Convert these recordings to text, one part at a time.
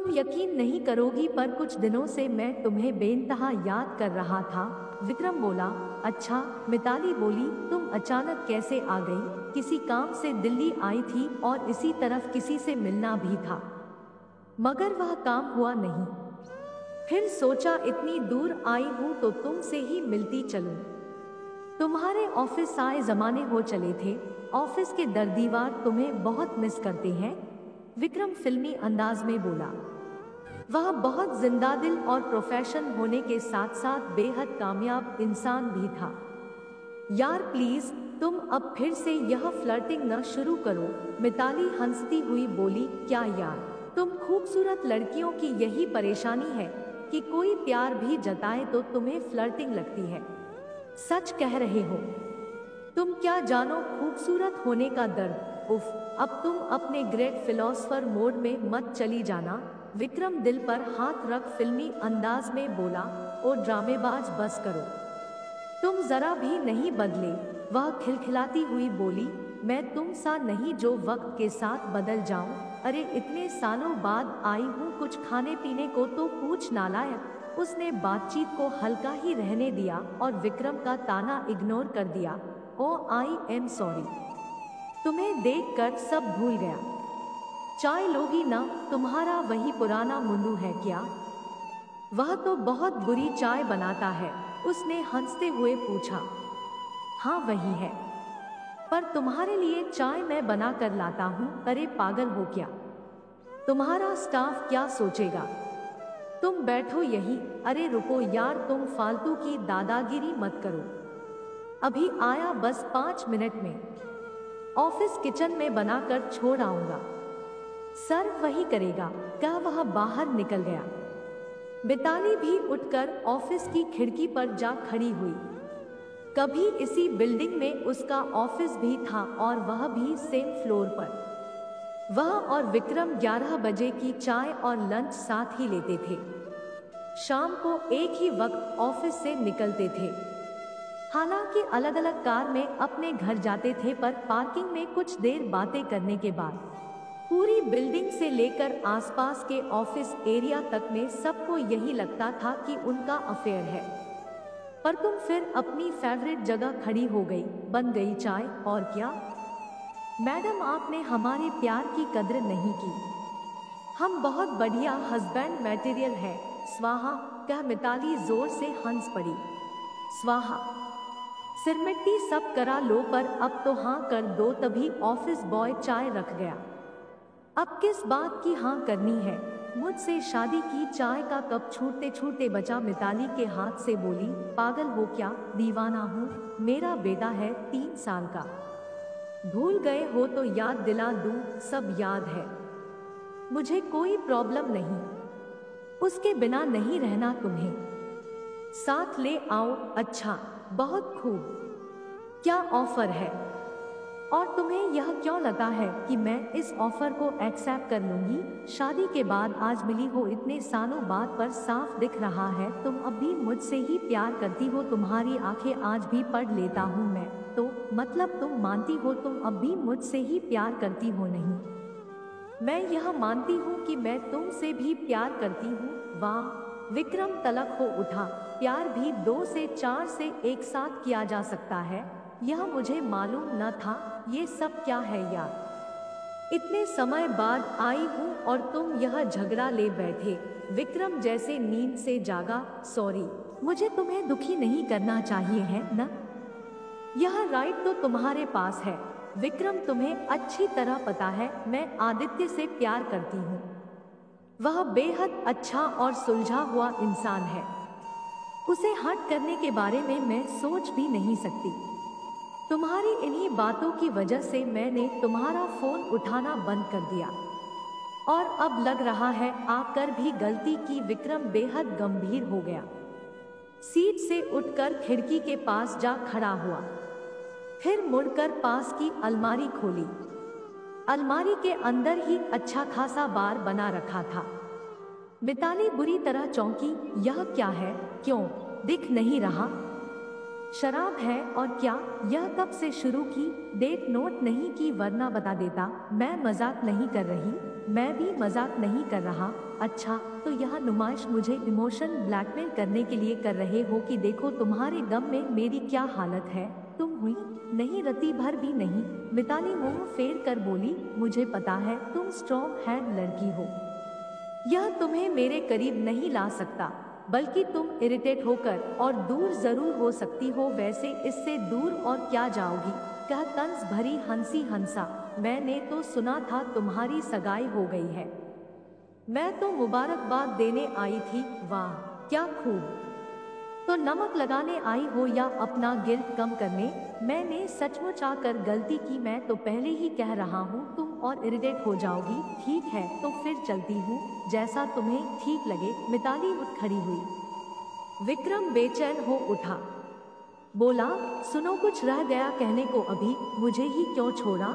तुम यकीन नहीं करोगी पर कुछ दिनों से मैं तुम्हें बेइंतहा याद कर रहा था। विक्रम बोला। अच्छा, मिताली बोली। तुम अचानक कैसे आ गई? किसी काम से दिल्ली आई थी और इसी तरफ किसी से मिलना भी था, मगर वह काम हुआ नहीं। फिर सोचा इतनी दूर आई हूँ तो तुमसे ही मिलती चलूं। तुम्हारे ऑफिस आए जमाने हो चले थे। ऑफिस के दरदीवार तुम्हें बहुत मिस करते हैं। विक्रम फिल्मी अंदाज में बोला। वह बहुत जिंदादिल और प्रोफेशन होने के साथ साथ बेहद कामयाब इंसान भी था। यार प्लीज तुम अब फिर से यह फ्लर्टिंग न शुरू करो, मिताली हंसती हुई बोली। क्या यार, तुम खूबसूरत लड़कियों की यही परेशानी है कि कोई प्यार भी जताए तो तुम्हें फ्लर्टिंग लगती है। सच कह रहे हो। तुम क्या जानो खूबसूरत होने का दर्द। उफ, अब तुम अपने ग्रेट फिलोसफर मोड में मत चली जाना। विक्रम दिल पर हाथ रख फिल्मी अंदाज में बोला। ओ ड्रामेबाज, बस करो, तुम जरा भी नहीं बदले। वह खिलखिलाती हुई बोली। मैं तुम सा नहीं जो वक्त के साथ बदल जाऊं। अरे इतने सालों बाद आई हूँ, कुछ खाने पीने को तो पूछ नालायक। उसने बातचीत को हल्का ही रहने दिया और विक्रम का ताना इग्नोर कर दिया। ओ आई एम सॉरी, तुम्हें देखकर सब भूल गया। चाय लोगी ना? तुम्हारा वही पुराना मुंडू है क्या? वह तो बहुत बुरी चाय बनाता है, उसने हंसते हुए पूछा। हाँ वही है, पर तुम्हारे लिए चाय मैं बना कर लाता हूँ। अरे पागल हो क्या? तुम्हारा स्टाफ क्या सोचेगा? तुम बैठो यहीं। अरे रुको यार, तुम फालतू की दादागिरी मत करो। अभी आया, बस 5 मिनट में ऑफिस किचन में बनाकर छोड़ आऊंगा। सर वही करेगा, क्या? वह बाहर निकल गया। मिताली भी उठकर ऑफिस की खिड़की पर जा खड़ी हुई। कभी इसी बिल्डिंग में उसका ऑफिस भी था और वह भी सेम फ्लोर पर। वह और विक्रम 11 बजे की चाय और लंच साथ ही लेते थे। शाम को एक ही वक्त ऑफिस से निकलते थे। हालांकि अलग अलग कार में अपने घर जाते थे, पर पार्किंग में कुछ देर बातें करने के बाद पूरी बिल्डिंग से लेकर आसपास के ऑफिस एरिया तक में सबको यही लगता था कि उनका अफेयर है। पर तुम फिर अपनी फेवरेट जगह खड़ी हो गई। बन गई चाय। और क्या मैडम, आपने हमारे प्यार की कद्र नहीं की। हम बहुत बढ़िया हस्बैंड मटेरियल है। स्वाहा, कह मिताली जोर से हंस पड़ी। स्वाहा, सिरमिट्टी सब करा लो, पर अब तो हाँ कर दो। तभी ऑफिस बॉय चाय रख गया। अब किस बात की हाँ करनी है? मुझसे शादी की? चाय का कप छूटते छूटते बचा मिताली के हाथ से बोली। पागल हो क्या? दीवाना हूँ। मेरा बेटा है 3 साल का। भूल गए हो तो याद दिला दूँ, सब याद है। मुझे कोई प्रॉब्लम नहीं, उसके बिना नहीं रहना। तुम्हें साथ ले आओ। अच्छा, बहुत खूब। क्या ऑफर है? और तुम्हें यह क्यों लगता है कि मैं इस ऑफर को एक्सेप्ट कर लूंगी? शादी के बाद आज मिली हो इतने सालों बाद, पर साफ दिख रहा है तुम अब भी मुझसे ही प्यार करती हो। तुम्हारी आंखें आज भी पढ़ लेता हूँ मैं। तो मतलब तुम मानती हो तुम अब भी मुझसे ही प्यार करती हो? नहीं, मैं यह मानती हूँ कि मैं तुमसे भी प्यार करती हूँ। वाह! विक्रम तलक हो उठा। प्यार भी 2 से 4 से एक साथ किया जा सकता है, यह मुझे मालूम न था। ये सब क्या है यार? इतने समय बाद आई हूँ और तुम यह झगड़ा ले बैठे। विक्रम जैसे नींद से जागा। सॉरी, मुझे तुम्हें दुखी नहीं करना चाहिए है ना? यह राइट तो तुम्हारे पास है। विक्रम, तुम्हें अच्छी तरह पता है मैं आदित्य से प्यार करती हूँ। वह बेहद अच्छा और सुलझा हुआ इंसान है। उसे हर्ट करने के बारे में मैं सोच भी नहीं सकती। तुम्हारी इन्हीं बातों की वजह से मैंने तुम्हारा फोन उठाना बंद कर दिया, और अब लग रहा है आकर भी गलती की। विक्रम बेहद गंभीर हो गया। सीट से उठकर खिड़की के पास जा खड़ा हुआ। फिर मुड़कर पास की अलमारी खोली। अलमारी के अंदर ही अच्छा खासा बार बना रखा था। मिताली बुरी तरह चौंकी। यह क्या है? क्यों दिख नहीं रहा? शराब है और क्या? यह कब से शुरू की? डेट नोट नहीं की वरना बता देता। मैं मजाक नहीं कर रही। मैं भी मजाक नहीं कर रहा। अच्छा, तो यह नुमाइश मुझे इमोशन ब्लैकमेल करने के लिए कर रहे हो कि देखो तुम्हारे गम में मेरी क्या हालत है। तुम हुई नहीं, रति भर भी नहीं। मिताली मुंह फेर कर बोली, मुझे पता है तुम स्ट्रॉन्ग हैंड लड़की हो। यह तुम्हें मेरे करीब नहीं ला सकता, बल्कि तुम इरिटेट होकर और दूर जरूर हो सकती हो। वैसे इससे दूर और क्या जाओगी? क्या तंज भरी हंसी हंसा। मैंने तो सुना था तुम्हारी सगाई हो गई है। मैं तो मुबारकबाद देने आई थी। वाह क्या खूब। तो नमक लगाने आई हो या अपना गिल्ट कम करने? मैंने सचमुच आकर गलती की। मैं तो पहले ही कह रहा हूँ तुम और इरिटेट हो जाओगी। ठीक है तो फिर चलती हूँ, जैसा तुम्हें ठीक लगे। मिताली उठ खड़ी हुई। विक्रम बेचैन हो उठा। बोला, सुनो कुछ रह गया कहने को अभी। मुझे ही क्यों छोड़ा?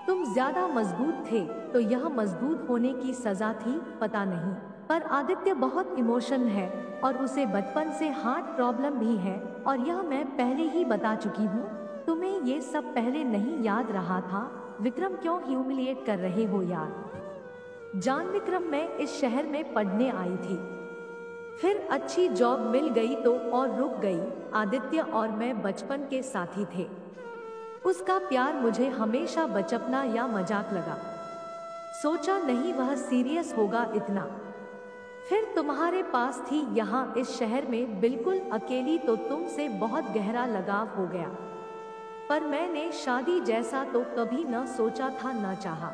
तुम ज्यादा मजबूत थे तो यह मजबूत होने की सजा थी, पता नहीं। पर आदित्य बहुत इमोशन है और उसे बचपन से हार्ट प्रॉब्लम भी है, और यह मैं पहले ही बता चुकी हूँ। तुम्हें ये सब पहले नहीं याद रहा था? विक्रम क्यों ह्यूमिलिएट कर रहे हो यार? जान विक्रम, मैं इस शहर में पढ़ने आई थी, फिर अच्छी जॉब मिल गई तो और रुक गई। आदित्य और मैं बचपन के साथी थे। उसका प्यार मुझे हमेशा बचपना या मजाक लगा। सोचा नहीं वह सीरियस होगा इतना। फिर तुम्हारे पास थी यहाँ इस शहर में बिल्कुल अकेली तो तुमसे बहुत गहरा लगाव हो गया। पर मैंने शादी जैसा तो कभी न सोचा था, न चाहा।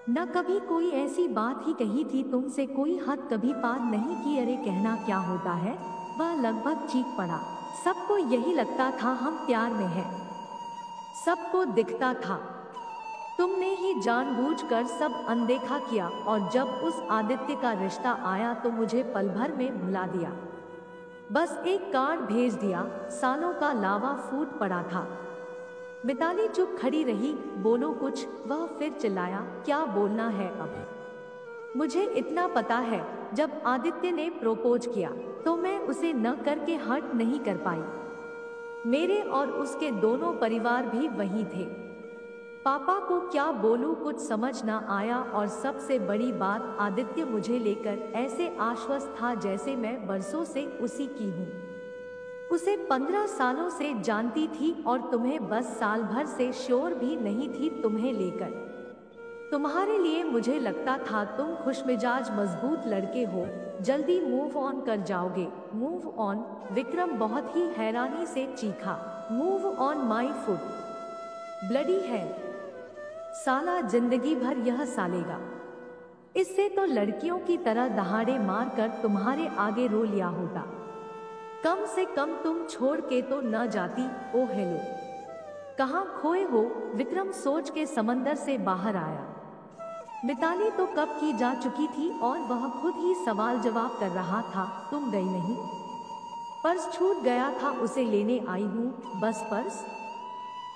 न कभी कोई ऐसी बात ही कही थी तुमसे, कोई हद कभी पार नहीं की। अरे कहना क्या होता है? वह लगभग चीख पड़ा। सबको यही लगता था हम प्यार में हैं। सबको दिखता था। तुमने ही जानबूझकर सब अनदेखा किया, और जब उस आदित्य का रिश्ता आया तो मुझे पल भर में भुला दिया। बस एक कार्ड भेज दिया। सालों का लावा फूट पड़ा था। मिताली चुप खड़ी रही। बोलो कुछ। वह फिर चिल्लाया, क्या बोलना है अब? मुझे इतना पता है, जब आदित्य ने प्रोपोज किया तो मैं उसे न करके हर्ट नहीं कर पाई। मेरे और उसके दोनों परिवार भी वहीं थे। पापा को क्या बोलूं, कुछ समझ ना आया। और सबसे बड़ी बात, आदित्य मुझे लेकर ऐसे आश्वस्त था जैसे मैं बरसों से उसी की हूँ। उसे 15 सालों से जानती थी और तुम्हें बस साल भर से श्योर भी नहीं थी तुम्हें लेकर। तुम्हारे लिए मुझे लगता था तुम खुशमिजाज मजबूत लड़के हो, जल्दी मूव ऑन कर जाओगे। Move on? विक्रम बहुत ही हैरानी से चीखा। Move on my foot bloody है। साला जिंदगी भर यह सालेगा। इससे तो लड़कियों की तरह दहाड़े मारकर तुम्हारे आगे रो लिया होता। कम से कम तुम छोड़ के तो न जाती। ओ हेलो, कहाँ खोए हो? विक्रम सोच के समंदर से बाहर आया। मिताली तो कब की जा चुकी थी और वह खुद ही सवाल जवाब कर रहा था। तुम गई नहीं? पर्स छूट गया था, उसे लेने आई हूँ। बस पर्स?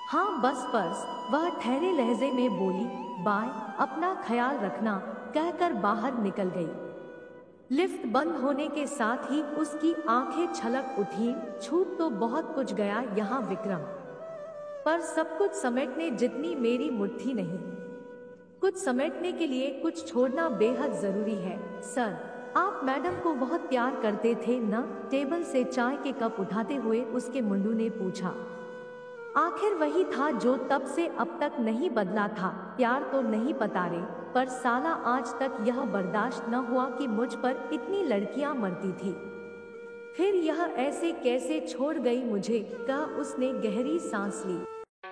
हाँ बस पर्स। वह ठहरे लहजे में बोली। बाय, अपना ख्याल रखना, कहकर बाहर निकल गई। लिफ्ट बंद होने के साथ ही उसकी आंखें छलक उठी। छूट तो बहुत कुछ गया यहाँ विक्रम, पर सब कुछ समेटने जितनी मेरी मुट्ठी नहीं। कुछ समेटने के लिए कुछ छोड़ना बेहद जरूरी है। सर, आप मैडम को बहुत प्यार करते थे न? टेबल से चाय के कप उठाते हुए उसके मुंडू ने पूछा। आखिर वही था जो तब से अब तक नहीं बदला था। प्यार तो नहीं पता रे, पर साला आज तक यह बर्दाश्त न हुआ कि मुझ पर इतनी लड़कियां मरती थी। फिर यह ऐसे कैसे छोड़ गई मुझे? कहा उसने गहरी सांस ली।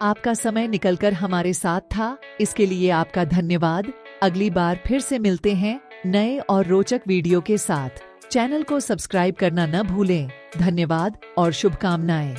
आपका समय निकलकर हमारे साथ था, इसके लिए आपका धन्यवाद। अगली बार फिर से मिलते हैं नए और रोचक वीडियो के साथ। चैनल को सब्सक्राइब करना न भूलें। धन्यवाद और शुभकामनाएं।